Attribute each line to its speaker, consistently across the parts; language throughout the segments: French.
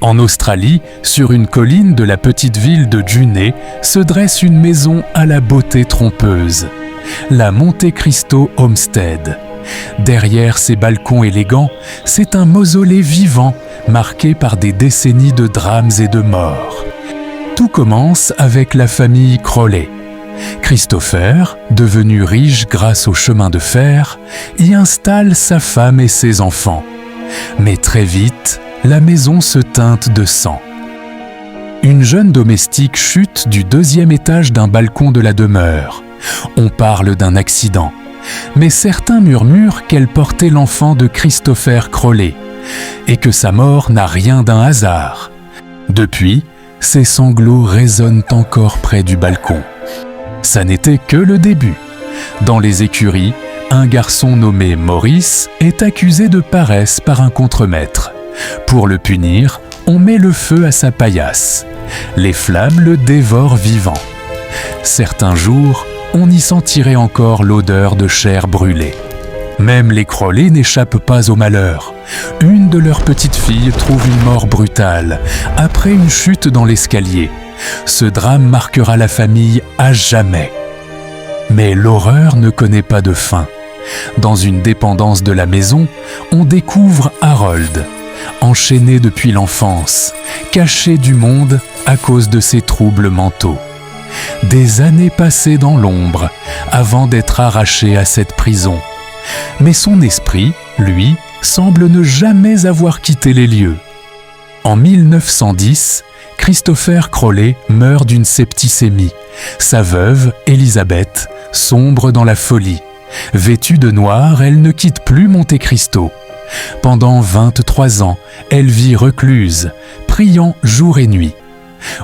Speaker 1: En Australie, sur une colline de la petite ville de Juné, se dresse une maison à la beauté trompeuse, la Monte Cristo Homestead. Derrière ces balcons élégants, c'est un mausolée vivant, marqué par des décennies de drames et de morts. Tout commence avec la famille Crowley. Christopher, devenu riche grâce au chemin de fer, y installe sa femme et ses enfants. Mais très vite, la maison se teinte de sang. Une jeune domestique chute du 2e étage d'un balcon de la demeure. On parle d'un accident, mais certains murmurent qu'elle portait l'enfant de Christopher Crowley et que sa mort n'a rien d'un hasard. Depuis, ses sanglots résonnent encore près du balcon. Ça n'était que le début. Dans les écuries, un garçon nommé Maurice est accusé de paresse par un contremaître. Pour le punir, on met le feu à sa paillasse. Les flammes le dévorent vivant. Certains jours, on y sentirait encore l'odeur de chair brûlée. Même les Crowley n'échappent pas au malheur. Une de leurs petites filles trouve une mort brutale, après une chute dans l'escalier. Ce drame marquera la famille à jamais. Mais l'horreur ne connaît pas de fin. Dans une dépendance de la maison, on découvre Harold, enchaîné depuis l'enfance, caché du monde à cause de ses troubles mentaux. Des années passées dans l'ombre, avant d'être arraché à cette prison. Mais son esprit, lui, semble ne jamais avoir quitté les lieux. En 1910, Christopher Crowley meurt d'une septicémie. Sa veuve, Elizabeth, sombre dans la folie. Vêtue de noir, elle ne quitte plus Monte Cristo. Pendant 23 ans, elle vit recluse, priant jour et nuit.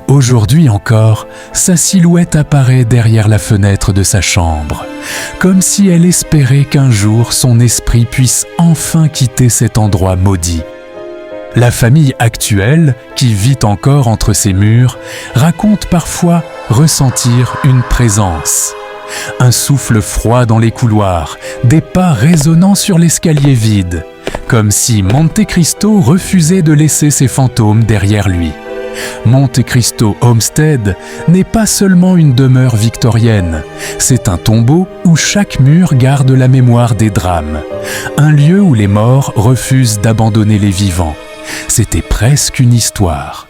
Speaker 1: Aujourd'hui encore, sa silhouette apparaît derrière la fenêtre de sa chambre, comme si elle espérait qu'un jour son esprit puisse enfin quitter cet endroit maudit. La famille actuelle, qui vit encore entre ces murs, raconte parfois ressentir une présence. Un souffle froid dans les couloirs, des pas résonnant sur l'escalier vide, comme si Monte Cristo refusait de laisser ses fantômes derrière lui. Monte Cristo Homestead n'est pas seulement une demeure victorienne, c'est un tombeau où chaque mur garde la mémoire des drames, un lieu où les morts refusent d'abandonner les vivants. C'était presque une histoire.